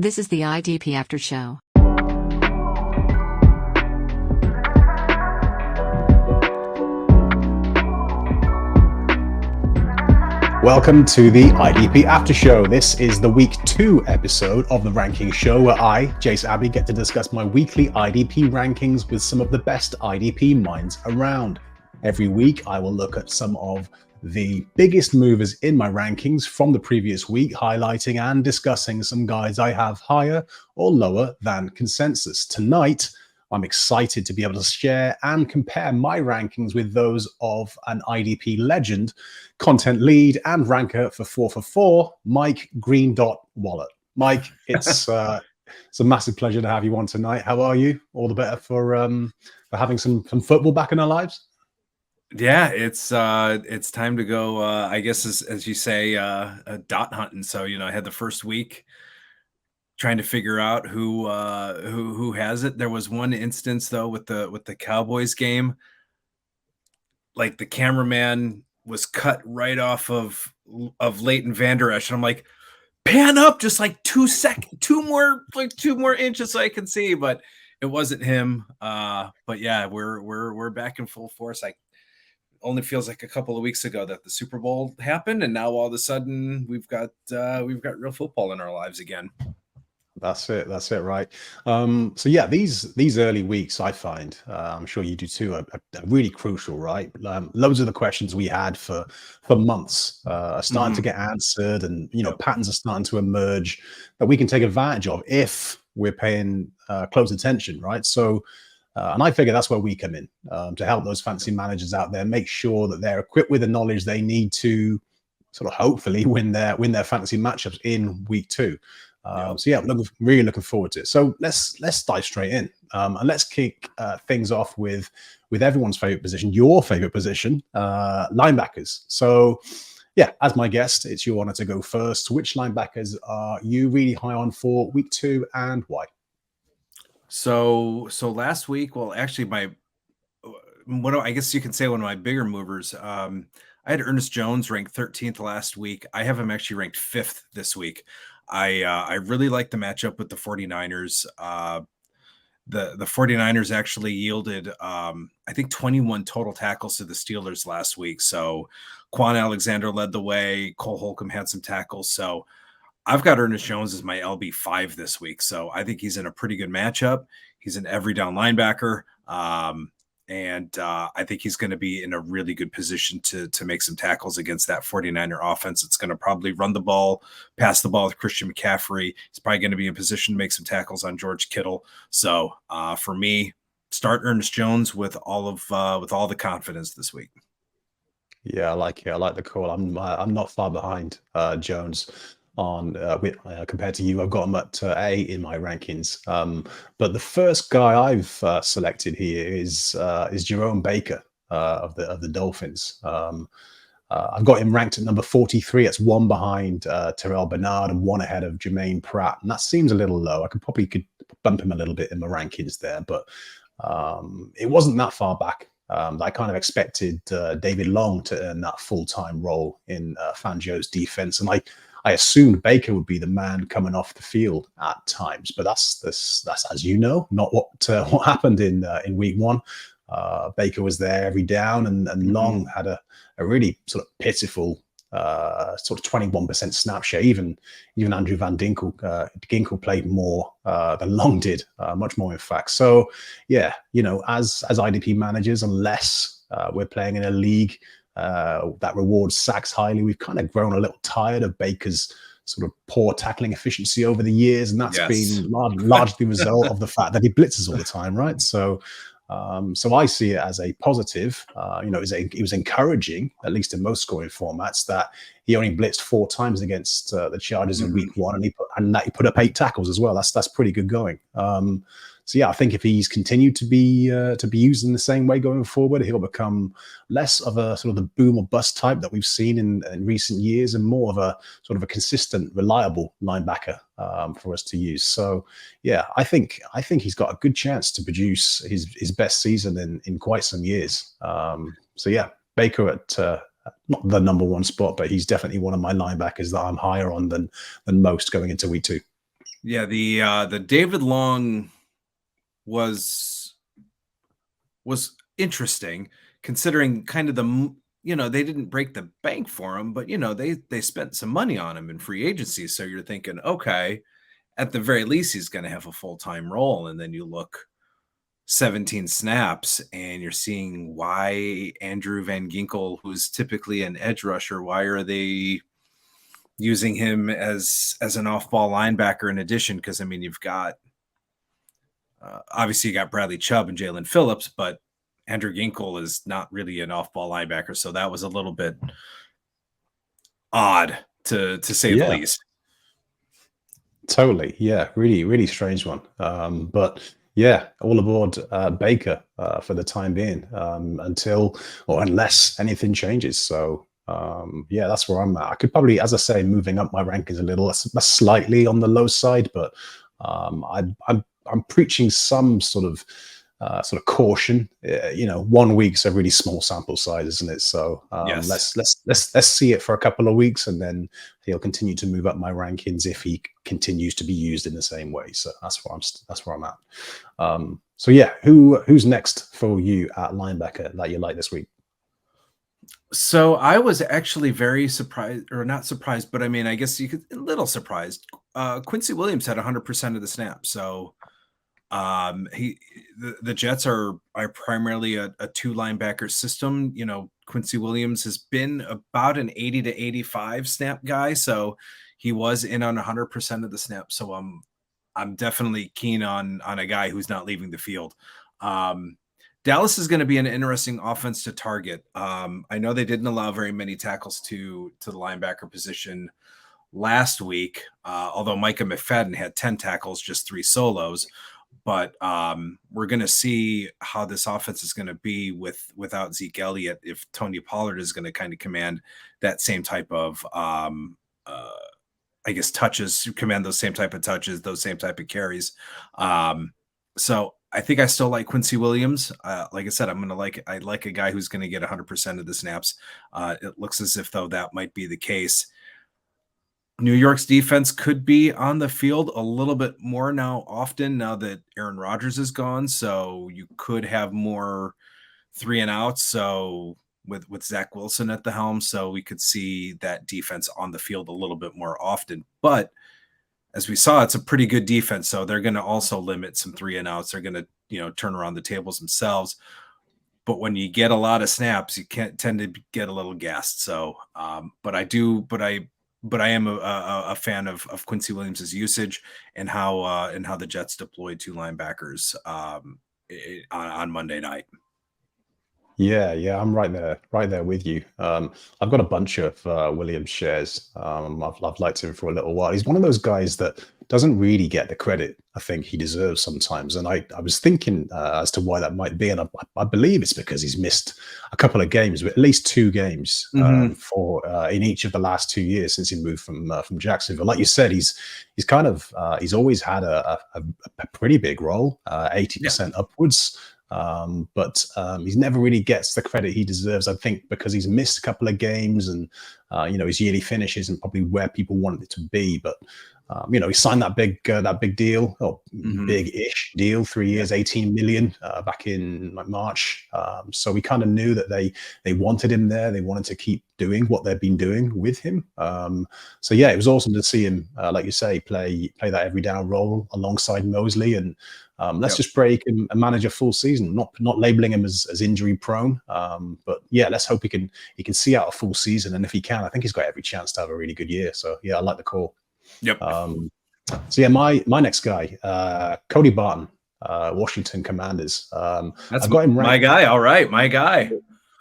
This is the IDP After Show. Welcome to the IDP After Show. This is the Week 2 episode of the Ranking Show where I, Jase Abbey, get to discuss my weekly IDP rankings with some of the best IDP minds around. Every week, I will look at some of the biggest movers in my rankings from the previous week, highlighting and discussing some guys I have higher or lower than consensus. Tonight, I'm excited to be able to share and compare my rankings with those of an IDP legend, content lead and ranker for 4for4, Mike Green Dot Woellert. Mike, it's a massive pleasure to have you on tonight. How are you? All the better for having some football back in our lives? Yeah, it's time to go. I guess as you say, dot hunting. So I had the first week trying to figure out who has it. There was one instance though with the Cowboys game, like the cameraman was cut right off of Leighton, Vander, Esch, and I'm like, pan up just like 2 more inches so I can see, but it wasn't him. But yeah, we're back in full force. Only feels like a couple of weeks ago that the Super Bowl happened, and now all of a sudden we've got real football in our lives again. That's it, right? So yeah, these early weeks I find, I'm sure you do too, are really crucial, right? Loads of the questions we had for months are starting to get answered, and patterns are starting to emerge that we can take advantage of if we're paying close attention, right? So, and I figure that's where we come in to help those fantasy managers out there make sure that they're equipped with the knowledge they need to sort of hopefully win their fantasy matchups in week 2. So yeah, really looking forward to it. So let's dive straight in, and let's kick things off with everyone's favorite position, your favorite position, linebackers. So yeah, as my guest, it's your honor to go first. Which linebackers are you really high on for week 2 and why? So last week, well, actually, I guess you can say one of my bigger movers. I had Ernest Jones ranked 13th last week. I have him actually ranked 5th this week. I really like the matchup with the 49ers. The 49ers actually yielded, I think, 21 total tackles to the Steelers last week. So Quan Alexander led the way. Cole Holcomb had some tackles. So I've got Ernest Jones as my LB5 this week. So I think he's in a pretty good matchup. He's an every down linebacker. And I think he's going to be in a really good position to make some tackles against that 49er offense. It's going to probably run the ball, pass the ball with Christian McCaffrey. He's probably going to be in position to make some tackles on George Kittle. So for me, start Ernest Jones with all the confidence this week. Yeah, I like it. I like the call. I'm not far behind Jones on compared to you. I've got him at A in my rankings. But the first guy I've selected here is Jerome Baker of the Dolphins. I've got him ranked at number 43. It's one behind Terrell Bernard and one ahead of Jermaine Pratt. And that seems a little low. I could bump him a little bit in my rankings there, but it wasn't that far back. I kind of expected David Long to earn that full-time role in Fangio's defense, and I assumed Baker would be the man coming off the field at times, but that's as you know, not what happened in week 1. Baker was there every down, and Long had a really sort of pitiful sort of 21% snap share. Even Andrew Van Ginkel played more than Long did, much more in fact. So yeah, as IDP managers, unless we're playing in a league that rewards sacks highly, we've kind of grown a little tired of Baker's sort of poor tackling efficiency over the years, and that's been largely the result of the fact that he blitzes all the time, right? So I see it as a positive. It was encouraging, at least in most scoring formats, that he only blitzed 4 times against the Chargers in week 1, and he put up 8 tackles as well. That's pretty good going. So yeah, I think if he's continued to be used in the same way going forward, he'll become less of a sort of the boom or bust type that we've seen in recent years, and more of a sort of a consistent, reliable linebacker for us to use. So yeah, I think he's got a good chance to produce his best season in quite some years. So yeah, Baker at not the number 1 spot, but he's definitely one of my linebackers that I'm higher on than most going into week 2. Yeah, the David Long was interesting, considering kind of they didn't break the bank for him, but they spent some money on him in free agency. So you're thinking, okay, at the very least, he's going to have a full-time role. And then you look 17 snaps and you're seeing why Andrew Van Ginkel, who's typically an edge rusher, why are they using him as an off-ball linebacker in addition? Because, I mean, you've got obviously you got Bradley Chubb and Jalen Phillips, but Andrew Ginkel is not really an off-ball linebacker. So that was a little bit odd to say the least. Totally. Yeah. Really, really strange one. But yeah, all aboard Baker for the time being until or unless anything changes. So yeah, that's where I'm at. I could probably, as I say, moving up my rankings a little, slightly on the low side, but I'm preaching some sort of caution. 1 week's a really small sample size, isn't it? So yes. let's see it for a couple of weeks, and then he'll continue to move up my rankings if he continues to be used in the same way. So that's where I'm at. So yeah, who's next for you at linebacker that you like this week? So I was actually very surprised, or not surprised, but I mean, I guess you could a little surprised. Quincy Williams had 100% of the snaps. So the Jets are primarily a two linebacker system. Quincy Williams has been about an 80 to 85 snap guy. So he was in on 100% of the snaps. So I'm definitely keen on a guy who's not leaving the field. Dallas is going to be an interesting offense to target. I know they didn't allow very many tackles to the linebacker position last week, although Micah McFadden had 10 tackles, just 3 solos. But we're going to see how this offense is going to be without Zeke Elliott, if Tony Pollard is going to kind of command that same type of, touches, command those same type of touches, those same type of carries. So I think I still like Quincy Williams. Like I said, I like a guy who's going to get 100% of the snaps. It looks as if, though, that might be the case. New York's defense could be on the field a little bit more now that Aaron Rodgers is gone. So you could have more 3-and-outs. So with Zach Wilson at the helm, so we could see that defense on the field a little bit more often. But as we saw, it's a pretty good defense. So they're going to also limit some 3-and-outs. They're going to, turn around the tables themselves. But when you get a lot of snaps, you can't tend to get a little gassed. So, but I am a fan of Quincy Williams' usage and how the Jets deployed 2 linebackers on Monday night. Yeah, I'm right there with you. I've got a bunch of Williams shares. I've liked him for a little while. He's one of those guys that doesn't really get the credit I think he deserves sometimes. And I was thinking as to why that might be. And I believe it's because he's missed a couple of games, but at least 2 games for in each of the last 2 years since he moved from Jacksonville. Like you said, he's kind of he's always had a pretty big role, 80% upwards. But he never really gets the credit he deserves, I think, because he's missed a couple of games and, his yearly finish isn't probably where people want it to be. But, he signed that big deal, or big-ish deal, 3 years, 18 million back in March. So we kind of knew that they wanted him there. They wanted to keep doing what they've been doing with him. So yeah, it was awesome to see him, like you say, play that every down role alongside Mosley. And let's just pray he can manage a full season, not labeling him as injury prone. But yeah, let's hope he can see out a full season. And if he can, I think he's got every chance to have a really good year. So yeah, I like the call. Yep. So yeah, my next guy, Cody Barton, Washington Commanders. That's I've got him ranked. My guy. All right, my guy.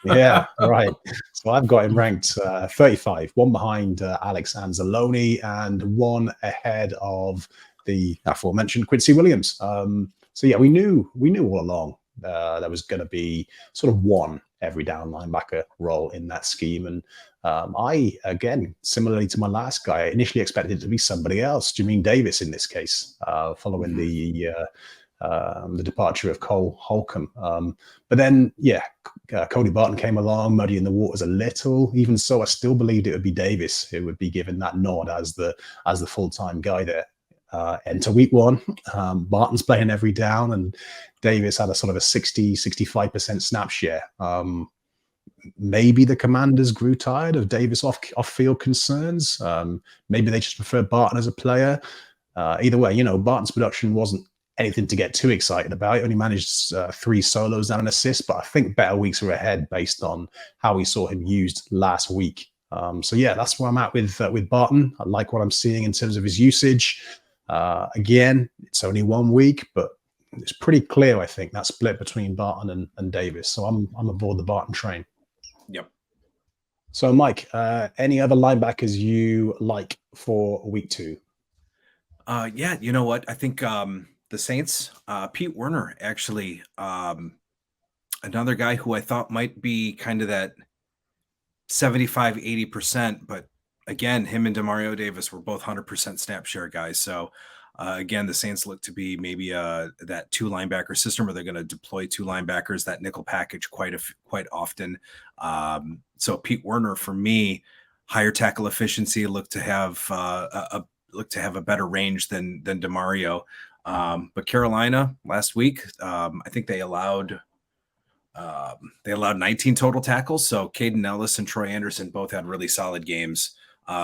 Yeah, right. So I've got him ranked 35, one behind Alex Anzalone and one ahead of the aforementioned Quincy Williams. So yeah, we knew all along there was going to be sort of one every down linebacker role in that scheme. And I, again, similarly to my last guy, I initially expected it to be somebody else, Jermaine Davis in this case, following the departure of Cole Holcomb. But then, yeah, Cody Barton came along, muddying the waters a little. Even so, I still believed it would be Davis who would be given that nod as the full-time guy there. enter week one. Barton's playing every down, and Davis had a sort of a 65% snap share. Maybe the Commanders grew tired of Davis off-field concerns. Maybe they just prefer Barton as a player. Either way, Barton's production wasn't anything to get too excited about. He only managed 3 solos and an assist, but I think better weeks are ahead based on how we saw him used last week. So yeah, that's where I'm at with Barton. I like what I'm seeing in terms of his usage. Again, it's only 1 week, but it's pretty clear, I think, that split between Barton and Davis. So I'm aboard the Barton train. Yep. So Mike, any other linebackers you like for week 2? Yeah, you know what? I think the Saints, Pete Werner, actually, another guy who I thought might be kind of that 75, 80%, but again, him and Demario Davis were both 100% snap share guys. So again, the Saints look to be maybe that 2 linebacker system where they're going to deploy 2 linebackers, that nickel package quite often. So Pete Werner, for me, higher tackle efficiency, look to have a better range than Demario. But Carolina last week, I think they allowed 19 total tackles. So Caden Ellis and Troy Anderson both had really solid games.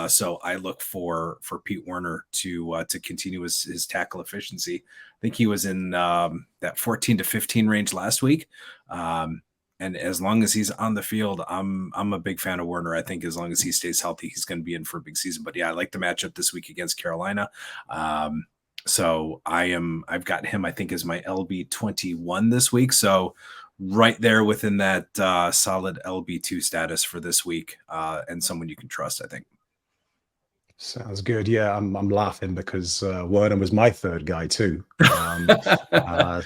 So I look for Pete Werner to continue his tackle efficiency. I think he was in that 14 to 15 range last week. And as long as he's on the field, I'm a big fan of Werner. I think as long as he stays healthy, he's going to be in for a big season. But yeah, I like the matchup this week against Carolina. So I've got him, I think, as my LB 21 this week. So right there within that solid LB2 status for this week, and someone you can trust, I think. Sounds good. Yeah, I'm laughing because Werner was my 3rd guy too.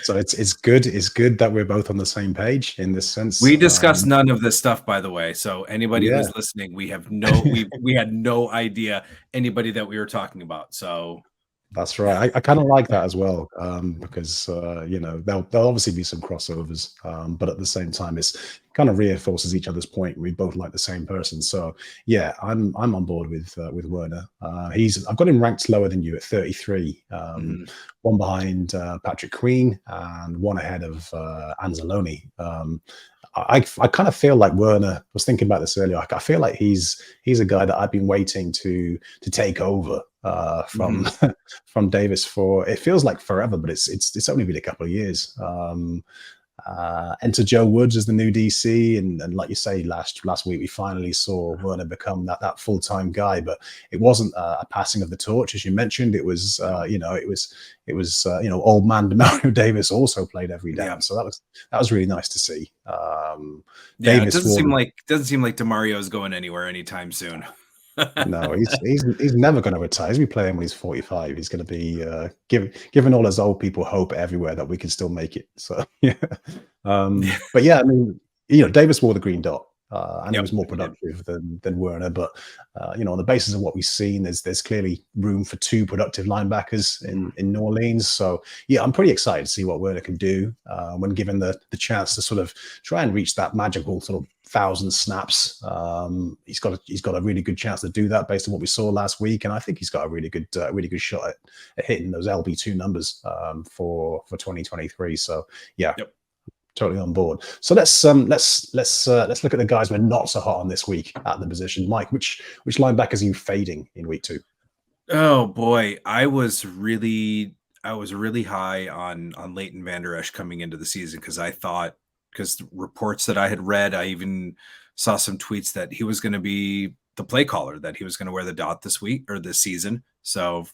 So it's good. It's good that we're both on the same page in this sense. We discussed none of this stuff, by the way. So anybody who's listening, we had no idea anybody that we were talking about. So that's right. I kind of like that as well, because there'll obviously be some crossovers, but at the same time, it's kind of reinforces each other's point. We both like the same person, so yeah, I'm on board with Werner. I've got him ranked lower than you at 33, one behind Patrick Queen and one ahead of Anzalone. I kind of feel like Werner. I was thinking about this earlier. I feel like he's a guy that I've been waiting to take over from Davis for, it feels like forever, but it's only been a couple of years. Enter Joe Woods as the new DC, and like you say, last week we finally saw Werner become that full-time guy. But it wasn't a passing of the torch, as you mentioned. It was it was old man Demario Davis also played every down, so that was really nice to see. Davis, it doesn't seem like Demario is going anywhere anytime soon. No, he's never going to retire. He's going to be playing when he's 45. He's going to be giving all us old people hope everywhere that we can still make it. So yeah, but yeah, I mean, Davis wore the green dot, and he was more productive than Werner. But on the basis of what we've seen, there's clearly room for 2 productive linebackers in New Orleans. So yeah, I'm pretty excited to see what Werner can do when given the chance to sort of try and reach that magical sort of 1,000 snaps. He's got a really good chance to do that based on what we saw last week, and I think he's got a really good shot at hitting those LB2 numbers for 2023. So yeah. Yep. Totally on board. So let's look at the guys we're not so hot on this week at the position. Mike, which linebackers are you fading in week 2? Oh boy, I was really high on Leighton Vander Esch coming into the season because reports that I had read, I even saw some tweets that he was going to be the play caller, that he was going to wear the dot this week or this season. So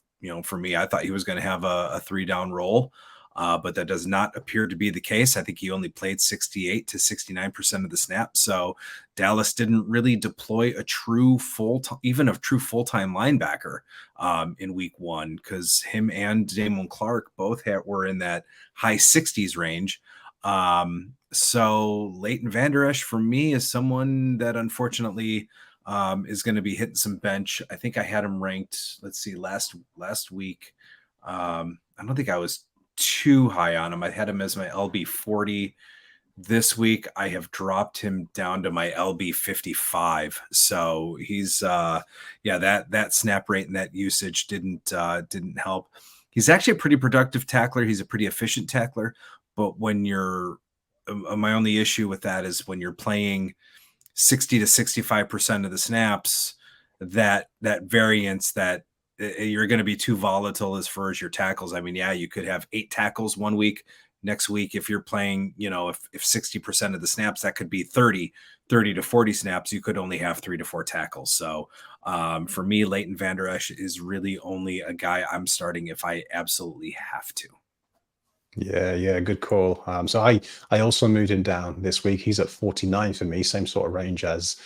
for me, I thought he was going to have a 3-down role. But that does not appear to be the case. I think he only played 68 to 69% of the snaps. So Dallas didn't really deploy a true full-time linebacker in week 1, because him and Damon Clark both were in that high 60s range. So Leighton Vander Esch for me is someone that unfortunately is going to be hitting some bench. I think I had him ranked, let's see, last week. I don't think I was too high on him. I had him as my LB 40. This week I have dropped him down to my LB 55. So he's that snap rate and that usage didn't help. he's actually a pretty productive tackler. He's a pretty efficient tackler. But when you're my only issue with that is when you're playing 60 to 65% of the snaps, that variance that you're going to be too volatile as far as your tackles. I mean, yeah, you could have 8 tackles one week. Next week, if you're playing, if 60% of the snaps, that could be 30 to 40 snaps, you could only have 3 to 4 tackles. So for me, Leighton Vander Esch is really only a guy I'm starting if I absolutely have to. Yeah, good call. So I also moved him down this week. He's at 49 for me, same sort of range as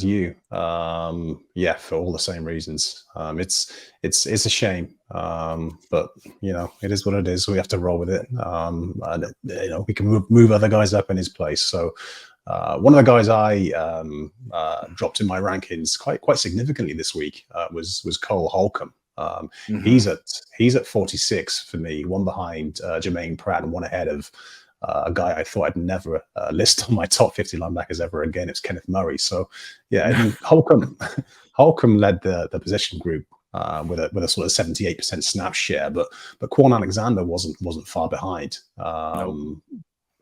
you. Yeah, for all the same reasons. It's a shame, but it is what it is. We have to roll with it. And we can move other guys up in his place. So one of the guys I dropped in my rankings quite significantly this week was Cole Holcomb. He's at 46 for me, one behind Jermaine Pratt and one ahead of a guy I thought I'd never list on my top 50 linebackers ever again. It's Kenneth Murray. So yeah, I mean, Holcomb led the position group with a sort of 78% snap share, but Quan Alexander wasn't far behind. Nope.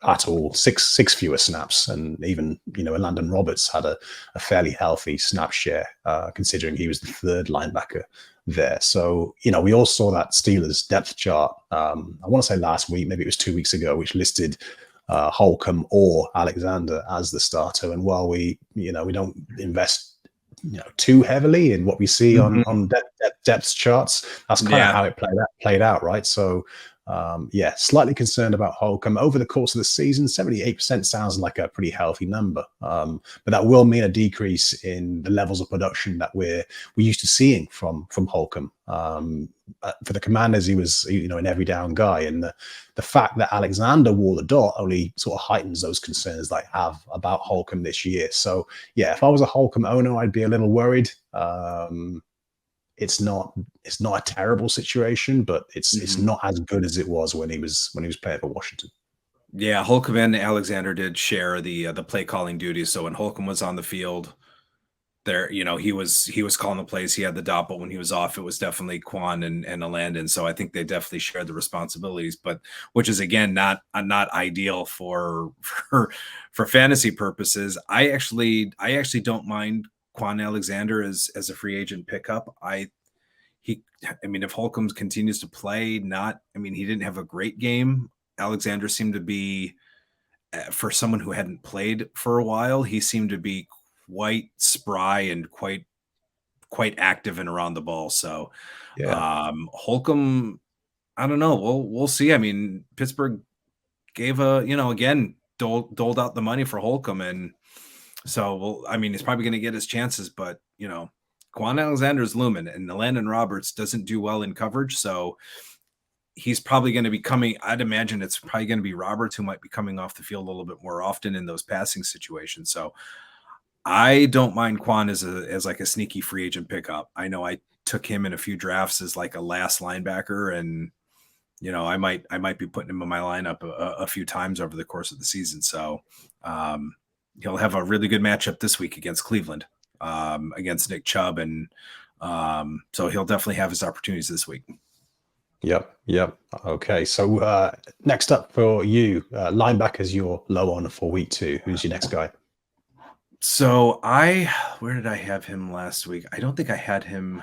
At all, six fewer snaps, and even Landon Roberts had a fairly healthy snap share, considering he was the third linebacker there. So we all saw that Steelers depth chart. I want to say last week, maybe it was 2 weeks ago, which listed Holcomb or Alexander as the starter. And while we don't invest too heavily in what we see on depth charts, that's kind of how it played out, right? So. Slightly concerned about Holcomb over the course of the season. 78% sounds like a pretty healthy number, but that will mean a decrease in the levels of production that we're used to seeing from Holcomb. For the Commanders, he was an every down guy, and the fact that Alexander wore the dot only sort of heightens those concerns that I have about Holcomb this year. So yeah, if I was a Holcomb owner, I'd be a little worried. It's not a terrible situation, but it's not as good as it was when he was playing for Washington. Yeah, Holcomb and Alexander did share the play calling duties. So when Holcomb was on the field, there, he was calling the plays. He had the dot, but when he was off, it was definitely Quan and Landon. So I think they definitely shared the responsibilities, but which is again not ideal for fantasy purposes. I actually don't mind Quan Alexander as a free agent pickup. If Holcomb continues to play, he didn't have a great game. Alexander seemed to be, for someone who hadn't played for a while, he seemed to be quite spry and quite active and around the ball. So Holcomb, I don't know. We'll see. I mean, Pittsburgh gave again, doled out the money for Holcomb, and so he's probably going to get his chances, but Quan Alexander's looming, and Landon Roberts doesn't do well in coverage, so he's probably going to be coming. I'd imagine it's probably going to be Roberts who might be coming off the field a little bit more often in those passing situations. So I don't mind Quan as like a sneaky free agent pickup. I know I took him in a few drafts as like a last linebacker, and I might be putting him in my lineup a few times over the course of the season. So he'll have a really good matchup this week against Cleveland. Against Nick Chubb, and so he'll definitely have his opportunities this week. Yep. Okay, so next up for you, linebackers you're low on for week 2. Who's your next guy? So where did I have him last week? I don't think I had him.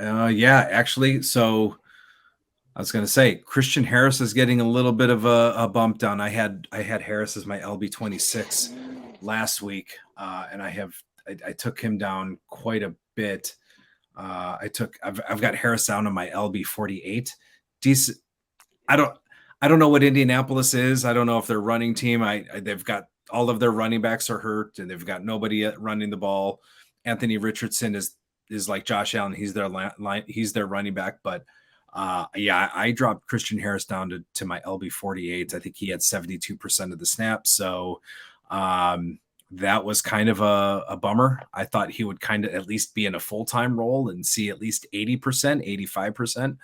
Actually, so I was going to say Christian Harris is getting a little bit of a bump down. I had Harris as my LB 26 last week, and I took him down quite a bit. I've got Harris down on my LB 48. Decent. I don't know what Indianapolis is. I don't know if they're running team. They've got all of their running backs are hurt, and they've got nobody running the ball. Anthony Richardson is like Josh Allen. He's their running back, but I dropped Christian Harris down to my LB 48. I think he had 72% of the snaps. So that was kind of a bummer. I thought he would kind of at least be in a full-time role and see at least 80%, 85%,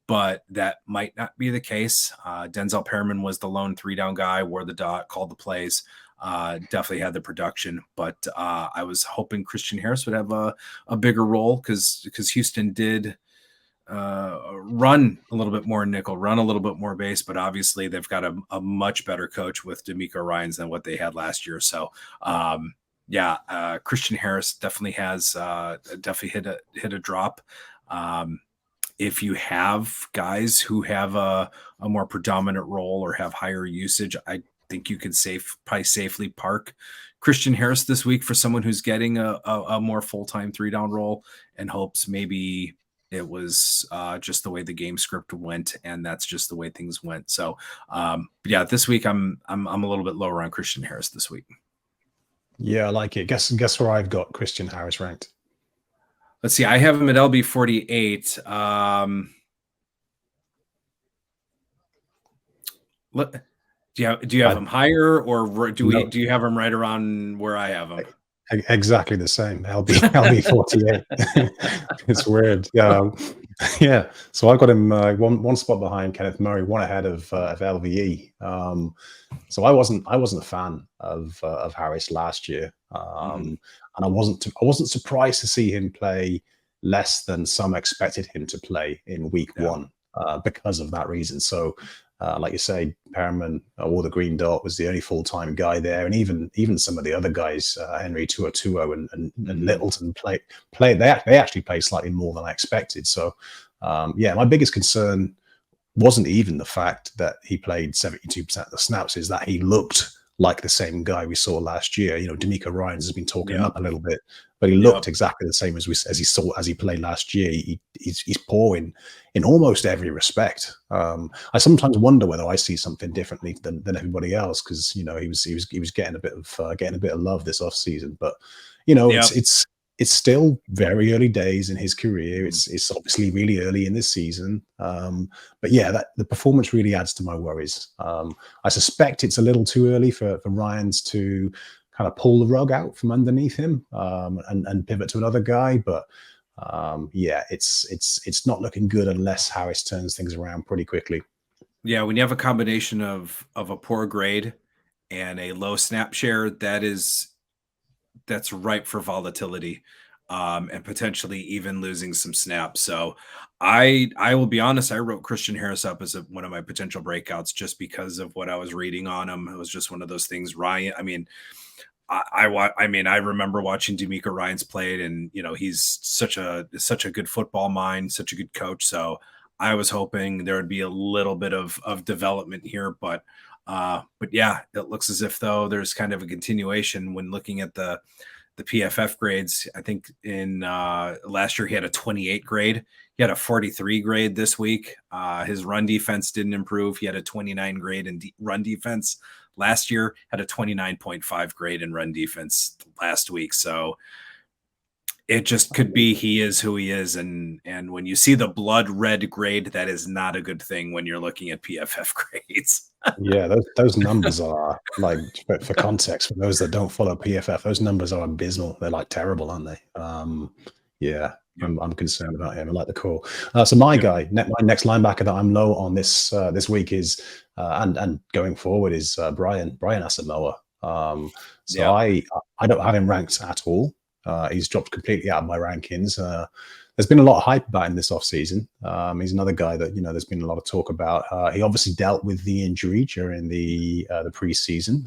but that might not be the case. Denzel Perriman was the lone 3-down guy, wore the dot, called the plays, definitely had the production, but I was hoping Christian Harris would have a bigger role because Houston did run a little bit more nickel, run a little bit more base, but obviously they've got a much better coach with DeMeco Ryans than what they had last year. So, Christian Harris definitely has definitely hit a drop. If you have guys who have a more predominant role or have higher usage, I think you could probably safely park Christian Harris this week for someone who's getting a more full-time 3-down role and hopes maybe it was just the way the game script went, and that's just the way things went. So, this week I'm a little bit lower on Christian Harris this week. Yeah, I like it. Guess where I've got Christian Harris ranked? Let's see. I have him at LB 48. Do you have him higher, or do you have him right around where I have him? Exactly the same. LB 48. It's weird. Yeah. So I got him one spot behind Kenneth Murray, one ahead of LVE. So I wasn't a fan of Harris last year, and I wasn't surprised to see him play less than some expected him to play in week 1 because of that reason. So. Like you say, Perriman or the Green Dot was the only full-time guy there, and even some of the other guys, Henry Tuo and Littleton play. They actually play slightly more than I expected. So, my biggest concern wasn't even the fact that he played 72% of the snaps; is that he looked like the same guy we saw last year. DeMeco Ryans has been talking up a little bit, but he looked exactly the same as he played last year. He's poor in almost every respect. I sometimes wonder whether I see something differently than everybody else, because he was getting a bit of love this offseason. But it's still very early days in his career. It's obviously really early in this season. But the performance really adds to my worries. I suspect it's a little too early for Ryans to kind of pull the rug out from underneath him and pivot to another guy. But it's not looking good unless Harris turns things around pretty quickly. Yeah, when you have a combination of a poor grade and a low snap share, that's ripe for volatility, and potentially even losing some snaps. So I will be honest, I wrote Christian Harris up as one of my potential breakouts just because of what I was reading on him. It was just one of those things. Ryan, I remember watching DeMeco Ryans played, and he's such a good football mind, such a good coach. So I was hoping there would be a little bit of development here, but it looks as if though there's kind of a continuation when looking at the PFF grades. I think in last year he had a 28 grade. He had a 43 grade this week. His run defense didn't improve. He had a 29 grade in run defense last year, had a 29.5 grade in run defense last week. So it just could be he is who he is. And when you see the blood red grade, that is not a good thing when you're looking at PFF grades. Yeah, those numbers are, like, for context, for those that don't follow PFF, those numbers are abysmal. They're like terrible, aren't they? I'm concerned about him. I like the call. So my next linebacker that I'm low on this week is and going forward is Brian Asamoah. I don't have him ranked at all. He's dropped completely out of my rankings. There's been a lot of hype about him this offseason. He's another guy that there's been a lot of talk about. He obviously dealt with the injury during the preseason.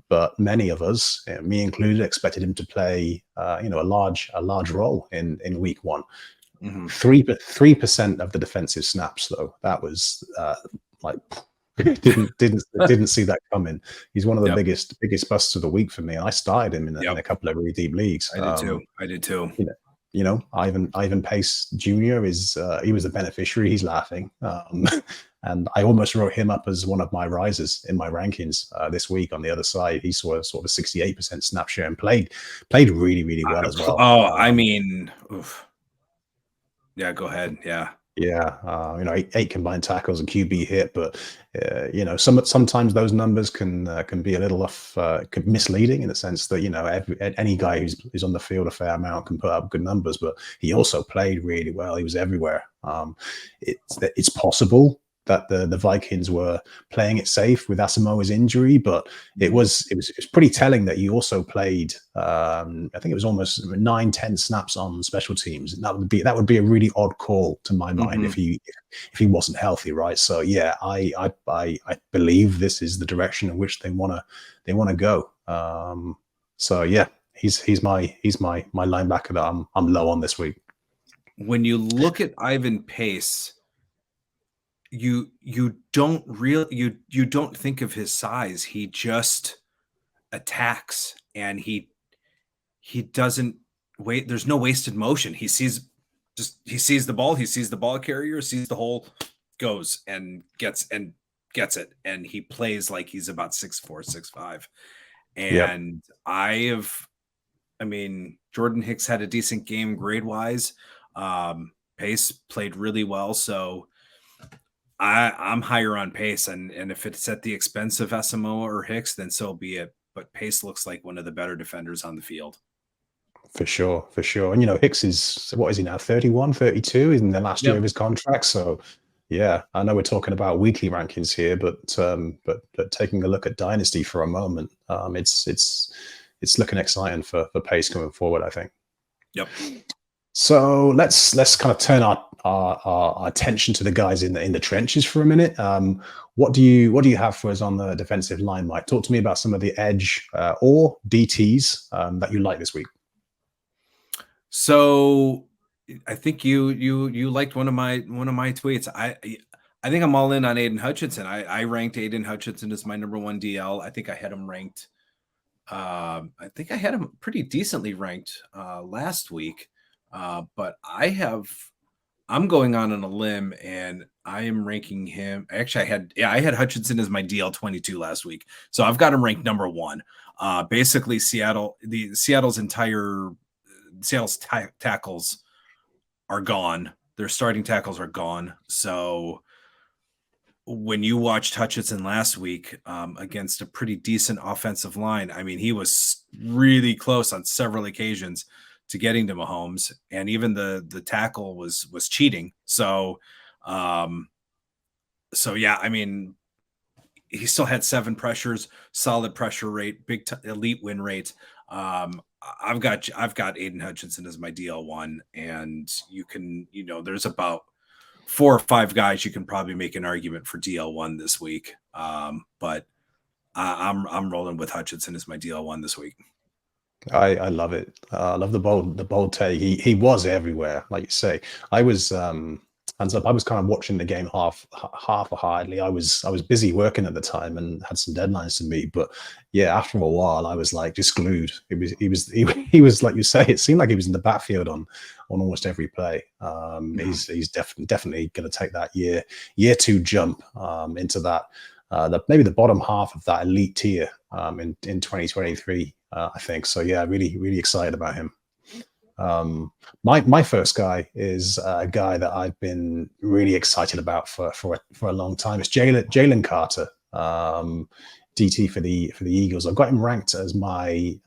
But many of us, me included, expected him to play a large role in week 1. 3% of the defensive snaps, though. That was didn't see that coming. He's one of the biggest busts of the week for me. And I started him in a couple of really deep leagues. I did too. Ivan Pace Jr. he was the beneficiary. He's laughing. And I almost wrote him up as one of my risers in my rankings this week. On the other side, he saw sort of 68% snap share and played really, really well as well. Yeah, go ahead. Yeah. Yeah, 8 combined tackles and QB hit, but sometimes those numbers can be a little off, misleading in the sense that any guy who's on the field a fair amount can put up good numbers, but he also played really well. He was everywhere. It's possible that the Vikings were playing it safe with Asamoah's injury, but it was pretty telling that he also played. I think it was almost 9-10 snaps on special teams. And that would be a really odd call to my mind if he wasn't healthy, right? So yeah, I believe this is the direction in which they want to go. So yeah, he's my linebacker that I'm low on this week. When you look at Ivan Pace, you don't think of his size. He just attacks, and he doesn't wait. There's no wasted motion. He sees the ball. He sees the ball carrier, sees the hole, goes and gets it, and he plays like he's about 6'4", 6'5". And Jordan Hicks had a decent game grade wise. Pace played really well, so I'm higher on Pace, and if it's at the expense of Asamoah or Hicks, then so be it. But Pace looks like one of the better defenders on the field. For sure. And, Hicks is, what is he now, 31, 32 in the last year of his contract. So, yeah, I know we're talking about weekly rankings here, but taking a look at Dynasty for a moment, it's looking exciting for Pace going forward, I think. Yep. So let's kind of turn our attention to the guys in the trenches for a minute. What do you have for us on the defensive line, Mike? Talk to me about some of the edge or DTs that you like this week. So I think you liked one of my tweets. I think I'm all in on Aidan Hutchinson. I ranked Aidan Hutchinson as my number 1 DL. I think I had him ranked. I think I had him pretty decently ranked last week. But I'm going on a limb, and I am ranking him. Actually, I had Hutchinson as my DL 22 last week. So I've got him ranked number 1. Basically Seattle's tackles are gone. Their starting tackles are gone. So when you watched Hutchinson last week against a pretty decent offensive line, he was really close on several occasions to getting to Mahomes, and even the tackle was cheating. So, yeah, he still had 7 pressures, solid pressure rate, elite win rate. I've got Aidan Hutchinson as my DL1, and there's about 4 or 5 guys you can probably make an argument for DL1 this week. But I'm rolling with Hutchinson as my DL1 this week. I love it. I love the bold take. He was everywhere, like you say. I was hands up. I was kind of watching the game half-heartedly. I was busy working at the time and had some deadlines to meet. But yeah, after a while, I was like just glued. He was like you say. It seemed like he was in the backfield on almost every play. He's definitely going to take that year 2 jump into that maybe the bottom half of that elite tier in 2023. I think so. Yeah, really excited about him. My first guy is a guy that I've been really excited about for a long time. It's Jalen Carter, DT for the Eagles. I've got him ranked as my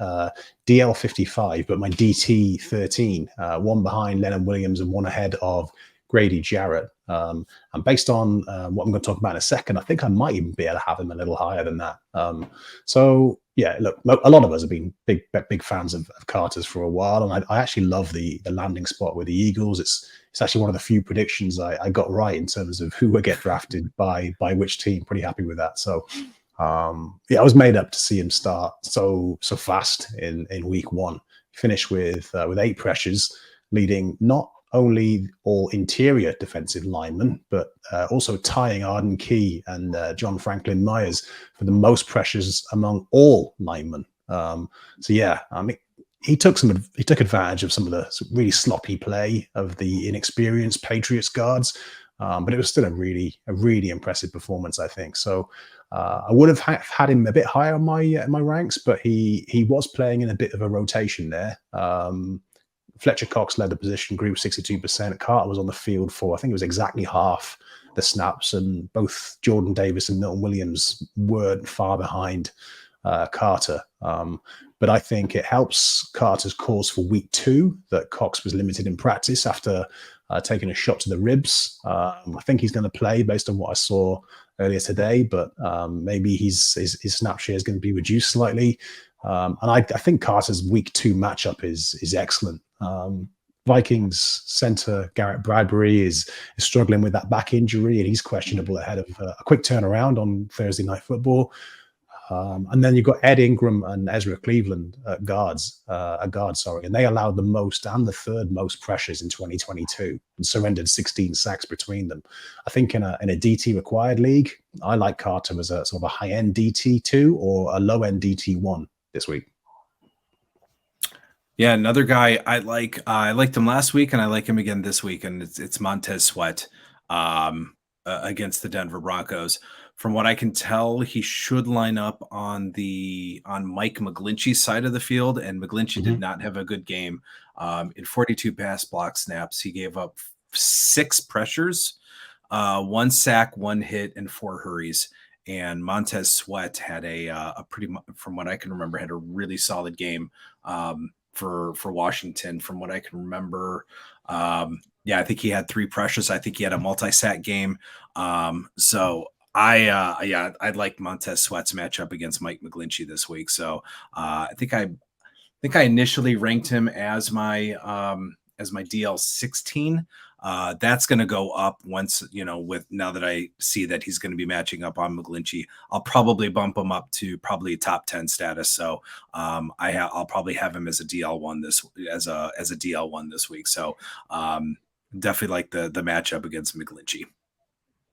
DL 55, but my DT 13, 1 behind Leonard Williams and 1 ahead of Grady Jarrett. And based on what I'm going to talk about in a second, I think I might even be able to have him a little higher than that. So yeah, look, a lot of us have been big fans of Carter's for a while, and I actually love the landing spot with the Eagles. It's actually one of the few predictions I got right in terms of who would get drafted by which team. Pretty happy with that. So yeah, I was made up to see him start so fast in week 1. Finish with 8 pressures, leading not only all interior defensive linemen, but also tying Arden Key and John Franklin Myers for the most pressures among all linemen. So yeah, he took advantage of some of the really sloppy play of the inexperienced Patriots guards, but it was still a really impressive performance, I think. So I would have had him a bit higher on my ranks, but he was playing in a bit of a rotation there. Fletcher Cox led the position group 62%. Carter was on the field for, I think it was exactly half the snaps, and both Jordan Davis and Milton Williams weren't far behind Carter. But I think it helps Carter's cause for week 2 that Cox was limited in practice after taking a shot to the ribs. I think he's going to play based on what I saw earlier today, but maybe his snap share is going to be reduced slightly. And I think Carter's week 2 matchup is excellent. Vikings center Garrett Bradbury is struggling with that back injury, and he's questionable ahead of a quick turnaround on Thursday Night Football. And then you've got Ed Ingram and Ezra Cleveland at guards, and they allowed the most and the third most pressures in 2022 and surrendered 16 sacks between them. I think in a DT required league, I like Carter as a sort of a high end DT2 or a low end DT1 this week. Yeah, another guy I like. I liked him last week, and I like him again this week, and it's Montez Sweat against the Denver Broncos. From what I can tell, he should line up on Mike McGlinchey's side of the field, and McGlinchey did not have a good game. In 42 pass block snaps, he gave up 6 pressures, 1 sack, 1 hit, and 4 hurries. And Montez Sweat had a pretty, from what I can remember, had a really solid game for Washington. From what I can remember, I think he had 3 pressures. I think he had a multi-sack game. So I'd like Montez Sweat's matchup against Mike McGlinchey this week. So I think I initially ranked him as my DL 16. That's going to go up once, with now that I see that he's going to be matching up on McGlinchey. I'll probably bump him up to probably top 10 status. So I'll probably have him as a DL1 as a DL1 this week. So definitely like the matchup against McGlinchey.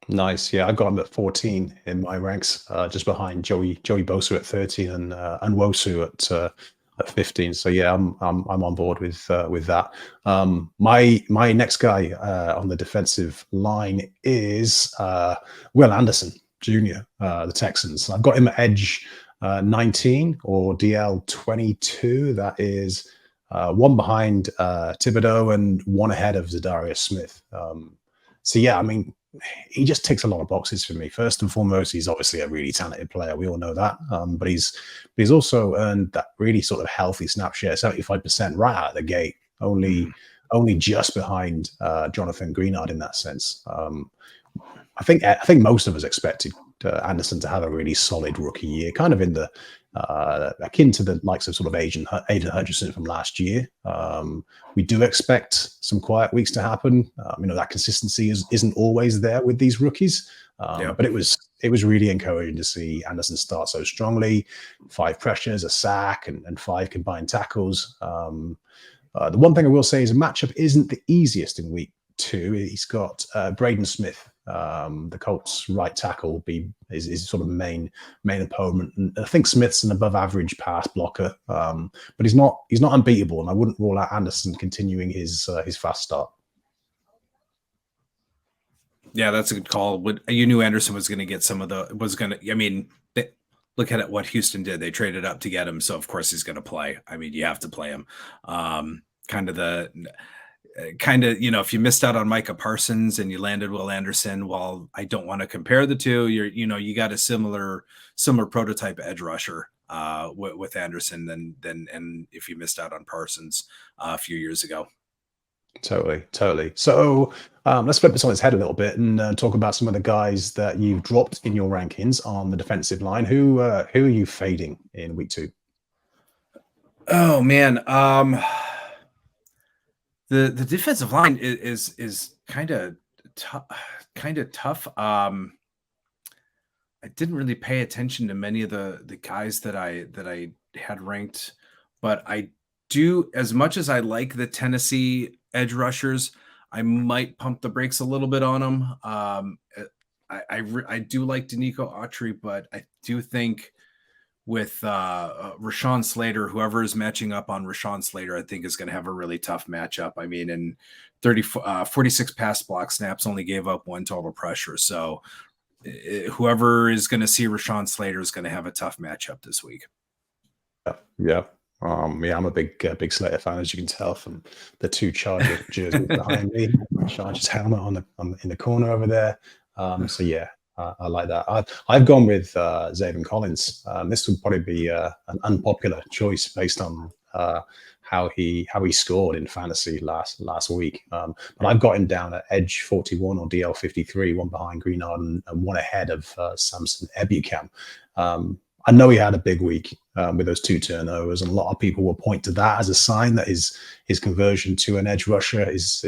Nice. Yeah, I've got him at 14 in my ranks, just behind Joey Bosa at 13 and Nwosu at 15. So yeah, I'm on board with that. My next guy on the defensive line is Will Anderson Jr., the Texans. I've got him at edge 19 or DL 22. That is 1 behind Thibodeau and 1 ahead of Zadarius Smith. So yeah, I mean, he just ticks a lot of boxes for me. First and foremost, he's obviously a really talented player. We all know that. But he's also earned that really sort of healthy snap share, 75% right out of the gate, only just behind Jonathan Greenard in that sense. I think most of us expected Anderson to have a really solid rookie year, kind of in the akin to the likes of sort of Aidan Hutchinson from last year. We do expect some quiet weeks to happen. That consistency isn't always there with these rookies. But it was really encouraging to see Anderson start so strongly. 5 pressures, a sack, and 5 combined tackles. The one thing I will say is a matchup isn't the easiest in week 2. He's got Braden Smith, the Colts right tackle, is sort of main opponent. And I think Smith's an above average pass blocker, but he's not unbeatable, and I wouldn't rule out Anderson continuing his fast start. Yeah, that's a good call. You knew Anderson was going to get look at what Houston did. They traded up to get him, so of course he's going to play. I mean, you have to play him. If you missed out on Micah Parsons and you landed Will Anderson, well, I don't want to compare the two. You got a similar prototype edge rusher with Anderson than if you missed out on Parsons a few years ago. Totally. So let's flip this on its head a little bit and talk about some of the guys that you've dropped in your rankings on the defensive line. Who are you fading in week 2? Oh man. The defensive line is kind of tough. I didn't really pay attention to many of the guys that I had ranked, but I do, as much as I like the Tennessee edge rushers, I might pump the brakes a little bit on them. I do like Danico Autry, but I do think with Rashawn Slater, whoever is matching up on Rashawn Slater, I think is going to have a really tough matchup. I mean, in 46 pass block snaps, only gave up 1 total pressure. So whoever is going to see Rashawn Slater is going to have a tough matchup this week. Yeah. I'm a big Slater fan, as you can tell from the 2 Charger jerseys behind me. Chargers helmet in the corner over there. So yeah, I like that. I've gone with Zaven Collins. This would probably be an unpopular choice based on how he scored in fantasy last week. But I've got him down at edge 41 or DL 53, one behind Greenard and one ahead of Samson Ebukam. I know he had a big week with those 2 turnovers, and a lot of people will point to that as a sign that his conversion to an edge rusher is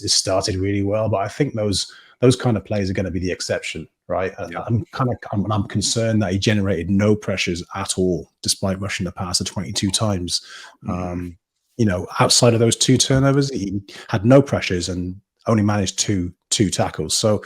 started really well. But I think those kind of plays are going to be the exception, right? Yeah. I'm concerned that he generated no pressures at all, despite rushing the passer 22 times. Outside of those 2 turnovers, he had no pressures and only managed two tackles. So,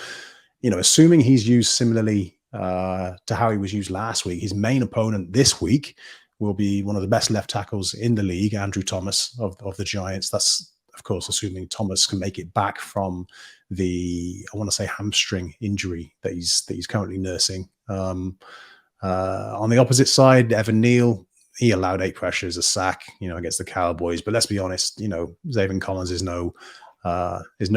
assuming he's used similarly to how he was used last week, his main opponent this week will be one of the best left tackles in the league, Andrew Thomas of the Giants. That's, of course, assuming Thomas can make it back from the, I want to say, hamstring injury that he's currently nursing. On the opposite side, Evan Neal, he allowed 8 pressures, a sack, against the Cowboys. But let's be honest, Zaven Collins is no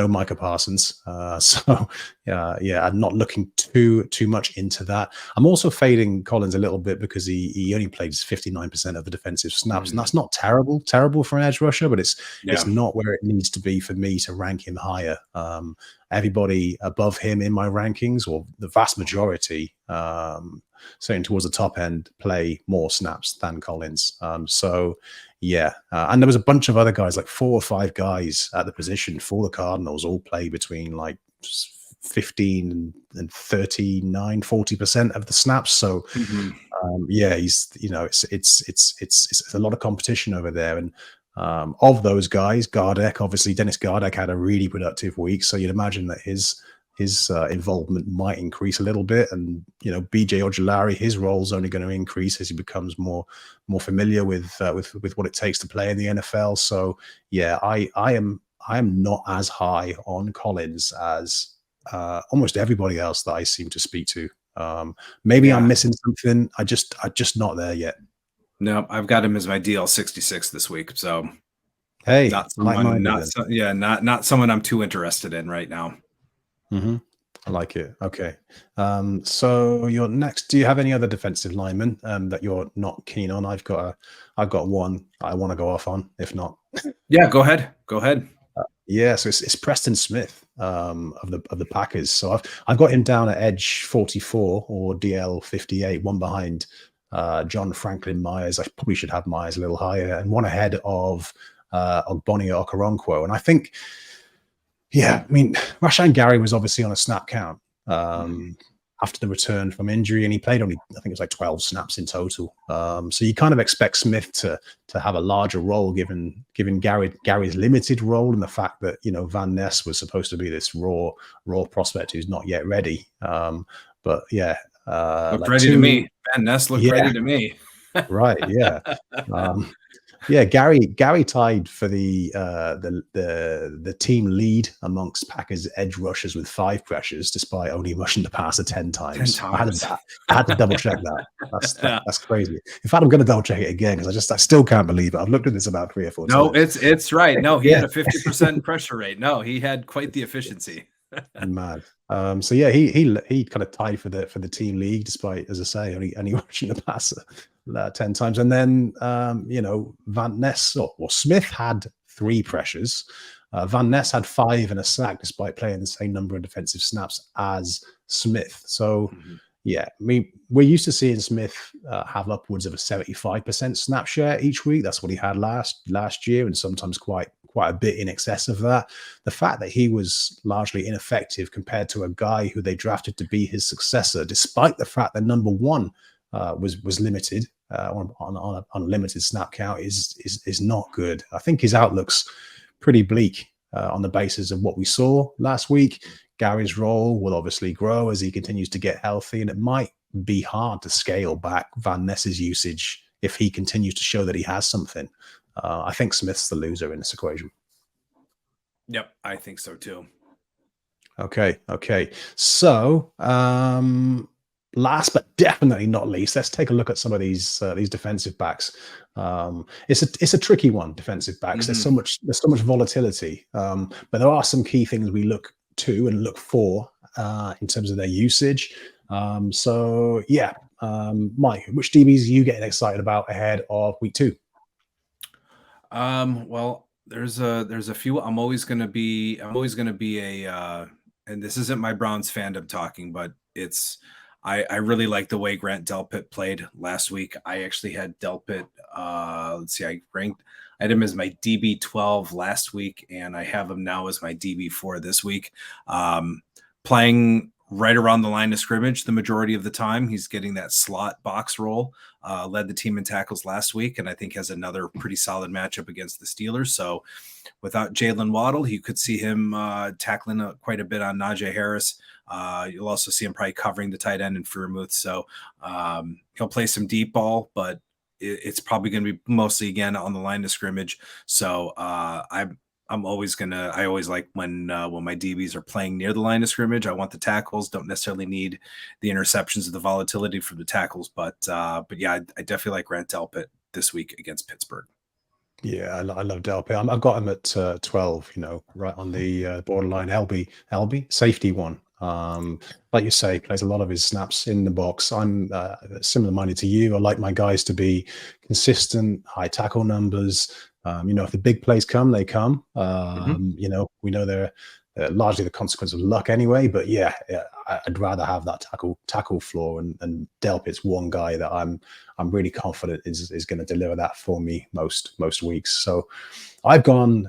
Micah Parsons. I'm not looking too much into that. I'm also fading Collins a little bit because he only plays 59% of the defensive snaps, and that's not terrible for an edge rusher, but it's not where it needs to be for me to rank him higher. Everybody above him in my rankings, or the vast majority, certainly towards the top end, play more snaps than Collins. And there was a bunch of other guys, like 4 or 5 guys at the position for the Cardinals, all play between like 15 and 39, 40% of the snaps. So he's, it's a lot of competition over there. And of those guys, Dennis Gardeck had a really productive week. So you'd imagine that his involvement might increase a little bit, and BJ Ojulari, his role is only going to increase as he becomes more familiar with what it takes to play in the NFL. So I am not as high on Collins as almost everybody else that I seem to speak to. Maybe I'm missing something. I just not there yet. No, I've got him as my DL 66 this week. So hey, not someone I'm too interested in right now. I like it. Okay. So you're next. Do you have any other defensive linemen that you're not keen on? I've got one I want to go off on. If not, go ahead. So it's Preston Smith of the Packers. So I've got him down at edge 44 or DL 58, one behind John Franklin Myers. I probably should have Myers a little higher, and one ahead of Bonnie Okoronkwo. And I think. Yeah, I mean, Rashan Gary was obviously on a snap count after the return from injury, and he played only, I think it was like 12 snaps in total. So you kind of expect Smith to have a larger role given Gary's limited role, and the fact that Van Ness was supposed to be this raw prospect who's not yet ready. Looked ready to me. Van Ness looked ready to me. Right. Yeah. Gary tied for the team lead amongst Packers edge rushers with 5 pressures, despite only rushing the passer 10 times. I had to double check that. That's crazy. In fact, I'm going to double check it again because I still can't believe it. I've looked at this about 3 or 4 times. No, it's right. No, he had a 50% pressure rate. No, he had quite the efficiency. Mad. He kind of tied for the team league, despite, as I say, only rushing the passer 10 times. And then Van Ness or Smith had 3 pressures. Van Ness had 5 and a sack, despite playing the same number of defensive snaps as Smith. So we're used to seeing Smith have upwards of a 75% snap share each week. That's what he had last year, and sometimes quite a bit in excess of that. The fact that he was largely ineffective compared to a guy who they drafted to be his successor, despite the fact that number 1 was limited on a limited snap count, is not good. I think his outlook's pretty bleak on the basis of what we saw last week. Gary's role will obviously grow as he continues to get healthy, and it might be hard to scale back Van Ness's usage if he continues to show that he has something. I think Smith's the loser in this equation. Yep, I think so too. Okay. So, last but definitely not least, let's take a look at some of these defensive backs. It's a tricky one, defensive backs. There's so much volatility, but there are some key things we look to and look for in terms of their usage. Mike, which DBs are you getting excited about ahead of week 2? Well, there's a few. I'm always gonna be and this isn't my Browns fandom talking, but I really like the way Grant Delpit played last week. I actually had Delpit. Let's see, I had him as my DB12 last week, and I have him now as my DB4 this week. Playing right around the line of scrimmage the majority of the time. He's getting that slot box role. Led the team in tackles last week, and I think has another pretty solid matchup against the Steelers. So without Jalen Waddle, you could see him tackling quite a bit on Najee Harris. You'll also see him probably covering the tight end in Freiermuth. So he'll play some deep ball, but it's probably going to be mostly again on the line of scrimmage. So I always like when my DBs are playing near the line of scrimmage. I want the tackles. Don't necessarily need the interceptions or the volatility from the tackles, but yeah, I definitely like Grant Delpit this week against Pittsburgh. Yeah, I love Delpit. I've got him at 12, right on the borderline LB safety one. Like you say, plays a lot of his snaps in the box. I'm similar minded to you. I like my guys to be consistent, high tackle numbers. If the big plays come, they come. We know they're largely the consequence of luck anyway. But yeah, I'd rather have that tackle floor, and Delpit's one guy that I'm really confident is going to deliver that for me most weeks. So I've gone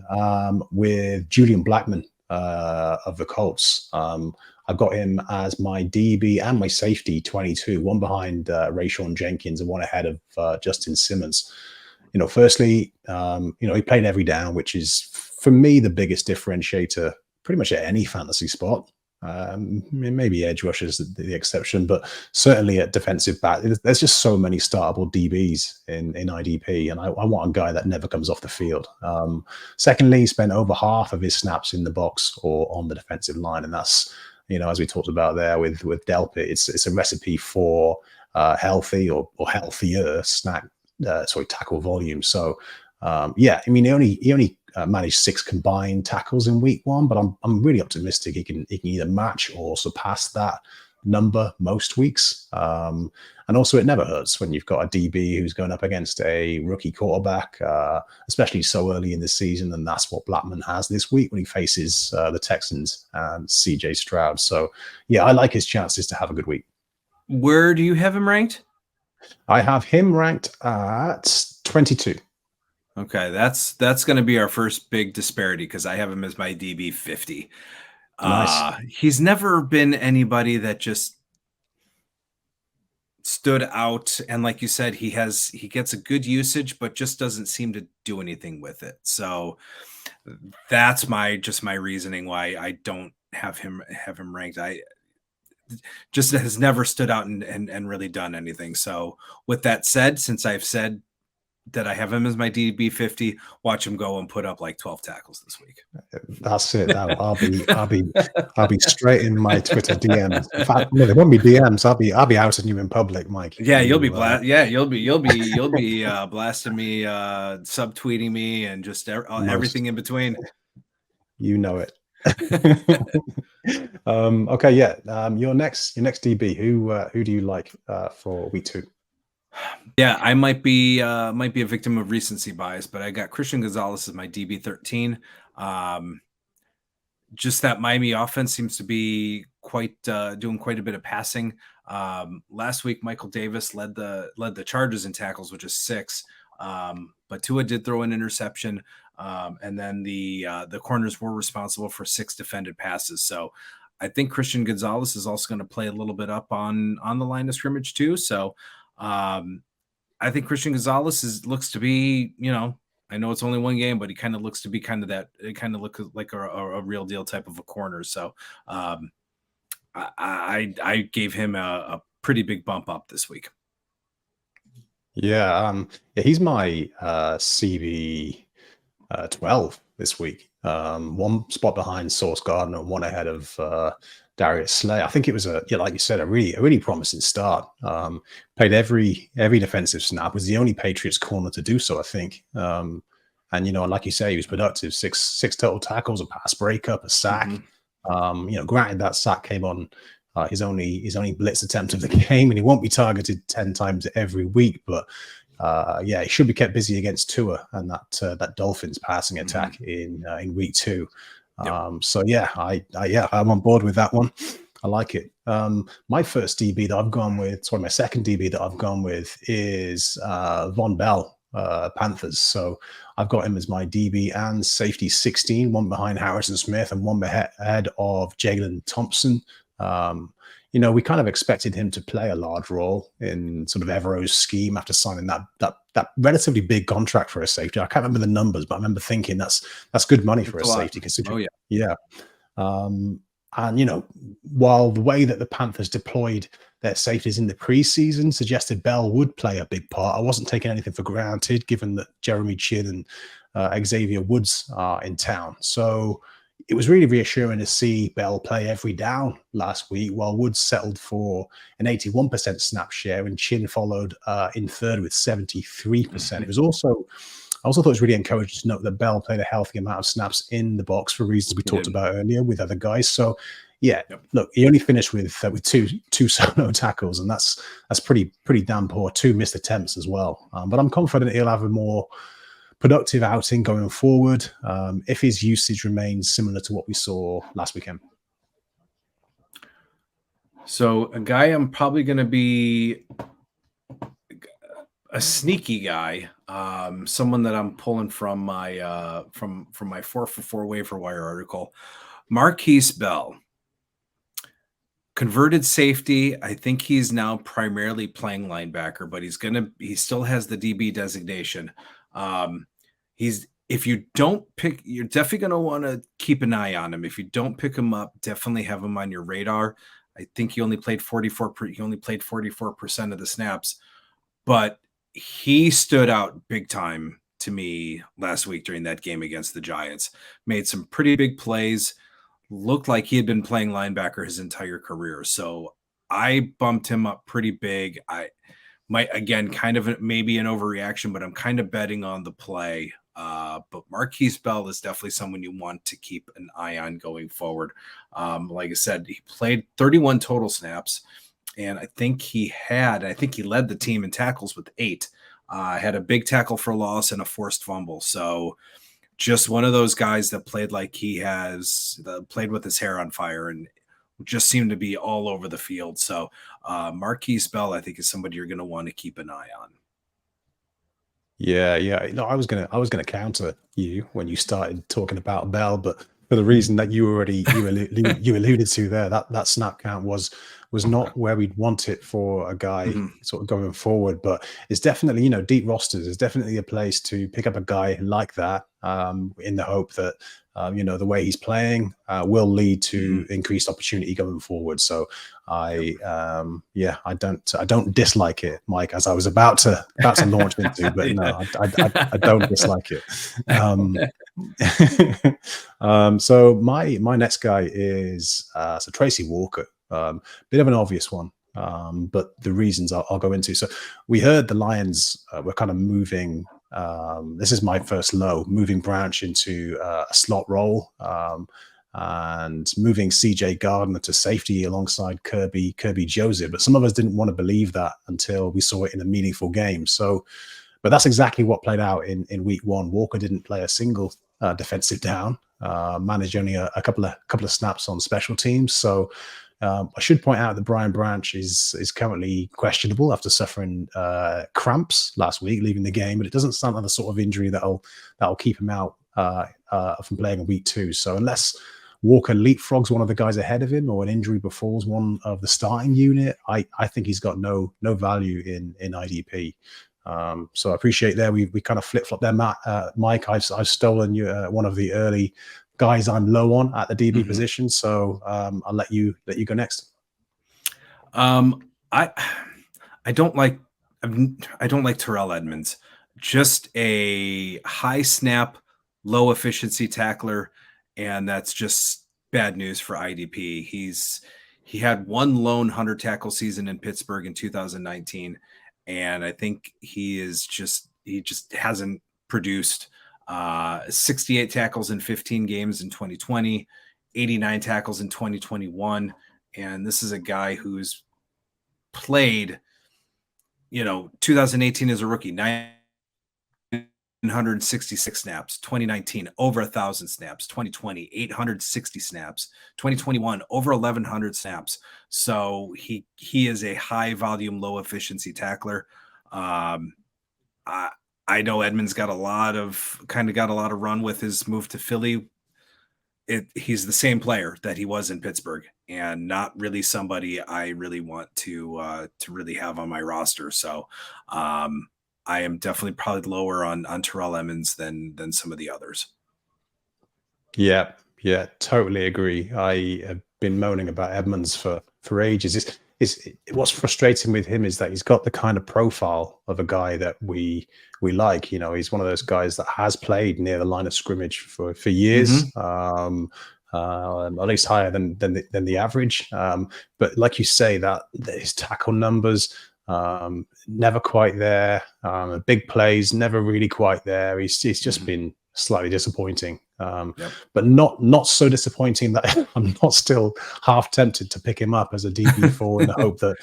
with Julian Blackmon of the Colts. I've got him as my DB and my safety 22, one behind Rayshon Jenkins and one ahead of Justin Simmons. Firstly, he played every down, which is for me the biggest differentiator pretty much at any fantasy spot. Maybe edge rush is the exception, but certainly at defensive back, there's just so many startable DBs in IDP, and I want a guy that never comes off the field. Secondly, he spent over half of his snaps in the box or on the defensive line, and that's, as we talked about there with Delpit, it's a recipe for healthy or healthier tackle volume. So he only managed 6 combined tackles in week 1, but I'm really optimistic he can either match or surpass that number most weeks. And also, it never hurts when you've got a DB who's going up against a rookie quarterback, especially so early in the season. And that's what Blackmon has this week when he faces the Texans and CJ Stroud. So yeah, I like his chances to have a good week. Where do you have him ranked? I have him ranked at 22. Okay, that's going to be our first big disparity because I have him as my DB 50. Nice. He's never been anybody that just stood out, and like you said, he gets a good usage, but just doesn't seem to do anything with it. So that's my reasoning why I don't have him ranked. I just has never stood out and really done anything. So with that said, since I've said that I have him as my DB 50, watch him go and put up like 12 tackles this week. That's it. I'll be straight in my Twitter DMs. In fact, no, they won't be DMs. I'll be outing you in public, Mike. Yeah, you'll be you'll be blasting me, subtweeting me, and just everything in between. You know it. Okay, yeah. Your next DB. Who do you like for week 2? Yeah, I might be a victim of recency bias, but I got Christian Gonzalez as my DB 13. Just that Miami offense seems to be doing quite a bit of passing. Last week, Michael Davis led the Chargers in tackles, which is 6. But Tua did throw an interception, and then the corners were responsible for 6 defended passes. So I think Christian Gonzalez is also going to play a little bit up on the line of scrimmage too. So I think Christian Gonzalez looks to be, I know it's only one game, but he kind of looks to be it kind of looks like a real deal type of a corner. So I gave him a pretty big bump up this week. Yeah, he's my CB 12 this week. One spot behind Sauce Gardner, one ahead of Darius Slay. I think it was like you said, a really promising start. Played every defensive snap, was the only Patriots corner to do so, I think. And like you say, he was productive. Six total tackles, a pass breakup, a sack. Mm-hmm. Granted that sack came on his only blitz attempt of the game, and he won't be targeted 10 times every week. But yeah, he should be kept busy against Tua and that Dolphins passing attack in week 2. So yeah, I'm on board with that one. I like it. My first DB that I've gone with, my second DB that I've gone with is Vonn Bell, Panthers. So I've got him as my DB and safety 16, one behind Harrison Smith and one ahead of Jalen Thompson. We kind of expected him to play a large role in sort of Evero's scheme after signing that relatively big contract for a safety. I can't remember the numbers, but I remember thinking that's good money for a safety. Considering, yeah. And while the way that the Panthers deployed their safeties in the preseason suggested Bell would play a big part, I wasn't taking anything for granted, given that Jeremy Chin and Xavier Woods are in town. So it was really reassuring to see Bell play every down last week, while Woods settled for an 81% snap share and Chin followed in third with 73%. It was I also thought it was really encouraging to note that Bell played a healthy amount of snaps in the box for reasons we talked about earlier with other guys. So yeah, look, he only finished with two solo tackles, and that's pretty damn poor. 2 missed attempts as well. But I'm confident he'll have a more productive outing going forward if his usage remains similar to what we saw last weekend. So a guy I'm probably going to be a sneaky guy, someone that I'm pulling from my from my 4for4 waiver wire article, Marquise Bell, converted safety. I think he's now primarily playing linebacker, but he still has the DB designation. If you don't pick, you're definitely going to want to keep an eye on him. If you don't pick him up, definitely have him on your radar. I think he only played 44% of the snaps, but he stood out big time to me last week during that game against the Giants. Made some pretty big plays. Looked like he had been playing linebacker his entire career. So I bumped him up pretty big. I might, again, kind of maybe an overreaction, but I'm kind of betting on the play. But Marquise Bell is definitely someone you want to keep an eye on going forward. Like I said, he played 31 total snaps, and I think he led the team in tackles with 8. Had a big tackle for loss and a forced fumble. So just one of those guys that played like played with his hair on fire and just seemed to be all over the field. So Marquise Bell, I think, is somebody you're going to want to keep an eye on. Yeah. No, I was gonna counter you when you started talking about Bell, but for the reason that you alluded to there, that snap count was not where we'd want it for a guy sort of going forward. But it's definitely, deep rosters is definitely a place to pick up a guy like that, in the hope that the way he's playing will lead to increased opportunity going forward. So I don't dislike it, Mike, as I was about to launch into, but no, I don't dislike it. So my next guy is Tracy Walker. Bit of an obvious one, but the reasons I'll go into. So we heard the Lions were kind of moving. This is my first low, moving Branch into a slot role and moving CJ Gardner to safety alongside Kirby Joseph. But some of us didn't want to believe that until we saw it in a meaningful game. So, but that's exactly what played out in week 1. Walker didn't play a single defensive down, managed only a couple of snaps on special teams. So I should point out that Brian Branch is currently questionable after suffering cramps last week, leaving the game. But it doesn't sound like the sort of injury that'll keep him out from playing in week 2. So unless Walker leapfrogs one of the guys ahead of him, or an injury befalls one of the starting unit, I think he's got no value in IDP. So I appreciate there we kind of flip flop there, Mike. I've stolen you one of the early guys I'm low on at the DB position, so I'll let you go next. I don't like Terrell Edmunds. Just a high snap, low efficiency tackler, and that's just bad news for IDP. He had one lone 100 tackle season in Pittsburgh in 2019, and I think he just hasn't produced. 68 tackles in 15 games in 2020, 89 tackles in 2021. And this is a guy who's played, 2018 as a rookie, 966 snaps, 2019 over 1,000 snaps, 2020 860 snaps, 2021 over 1,100 snaps. So he is a high volume, low efficiency tackler. I know Edmonds got a lot of run with his move to Philly. He's the same player that he was in Pittsburgh, and not really somebody I really want to really have on my roster. So I am definitely probably lower on Terrell Edmonds than some of the others. Yeah, totally agree. I have been moaning about Edmonds for ages. What's frustrating with him is that he's got the kind of profile of a guy that we like. He's one of those guys that has played near the line of scrimmage for years, at least higher than the average. But like you say, that his tackle numbers, never quite there. Big plays, never really quite there. He's just been slightly disappointing. But not so disappointing that I'm not still half tempted to pick him up as a DB4 in the hope that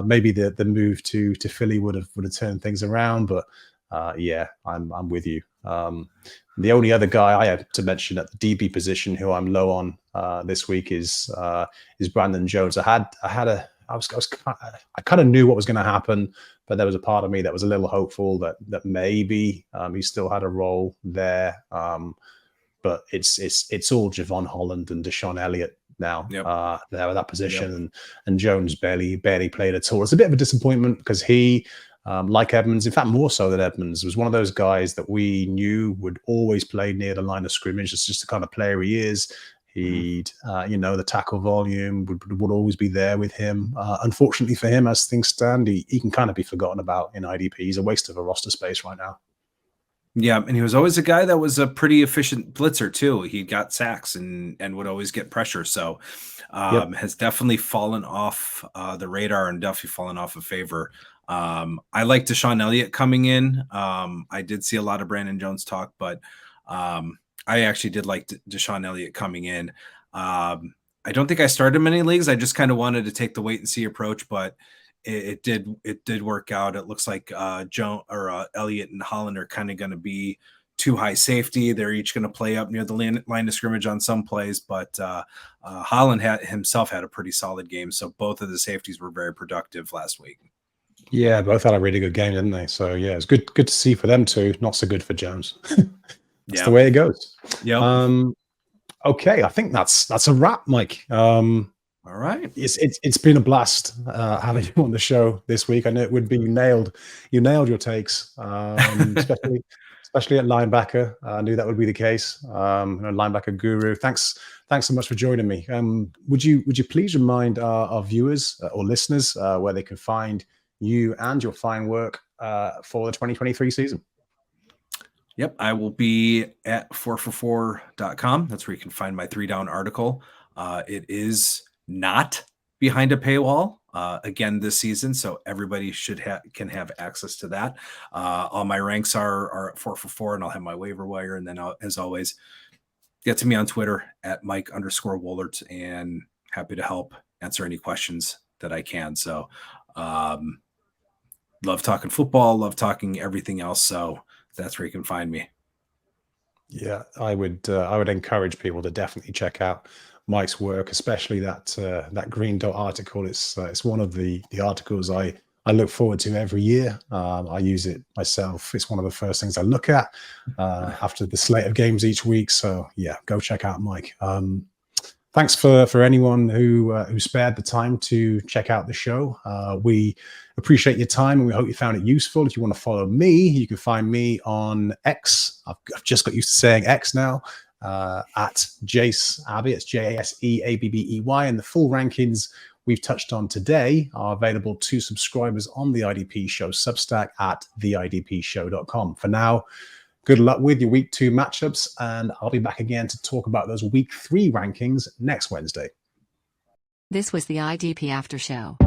maybe the move to Philly would have turned things around. But I'm with you. The only other guy I have to mention at the DB position who I'm low on this week is Brandon Jones. I kind of knew what was going to happen, but there was a part of me that was a little hopeful that maybe he still had a role there. But it's all Javon Holland and Deshaun Elliott now there at that position, and Jones barely played at all. It's a bit of a disappointment because he, like Edmonds, in fact more so than Edmonds, was one of those guys that we knew would always play near the line of scrimmage. It's just the kind of player he is. He'd, the tackle volume would always be there with him. Unfortunately for him, as things stand, he can kind of be forgotten about in IDP. He's a waste of a roster space right now. Yeah, and he was always a guy that was a pretty efficient blitzer too. He got sacks and would always get pressure. So has definitely fallen off the radar and definitely fallen off of favor. I like Deshaun Elliott coming in. I did see a lot of Brandon Jones talk, but I actually did like Deshaun Elliott coming in. I don't think I started him in any leagues. I just kind of wanted to take the wait and see approach, but it did work out. It looks like Elliott and Holland are kind of going to be too high safety. They're each going to play up near the line of scrimmage on some plays, but Holland himself had a pretty solid game. So both of the safeties were very productive last week. Yeah, both had a really good game, didn't they? So yeah, it's good to see for them too. Not so good for Jones. That's the way it goes. Yeah. Okay, I think that's a wrap, Mike. All right. It's been a blast having you on the show this week. I know it would be. You nailed your takes, especially at linebacker. I knew that would be the case. Linebacker guru. Thanks so much for joining me. Would you please remind our viewers or listeners where they can find you and your fine work for the 2023 season? Yep, I will be at 4for4.com. That's where you can find my 3-down article. It is not behind a paywall again this season, so everybody can have access to that. All my ranks are at 4for4, and I'll have my waiver wire. And then as always, get to me on Twitter at Mike_Woellert, and happy to help answer any questions that I can. So love talking football, love talking everything else. So that's where you can find me. Yeah, I would encourage people to definitely check out Mike's work, especially that Green Dot article. It's one of the articles I look forward to every year. I use it myself. It's one of the first things I look at after the slate of games each week. So yeah, go check out Mike. Thanks for anyone who spared the time to check out the show. We appreciate your time, and we hope you found it useful. If you want to follow me, you can find me on X. I've just got used to saying X now. At Jase Abbey. It's JaseAbbey, and the full rankings we've touched on today are available to subscribers on the IDP Show Substack at theidpshow.com. For now, good luck with your week 2 matchups, and I'll be back again to talk about those week 3 rankings next Wednesday. This was the IDP After Show.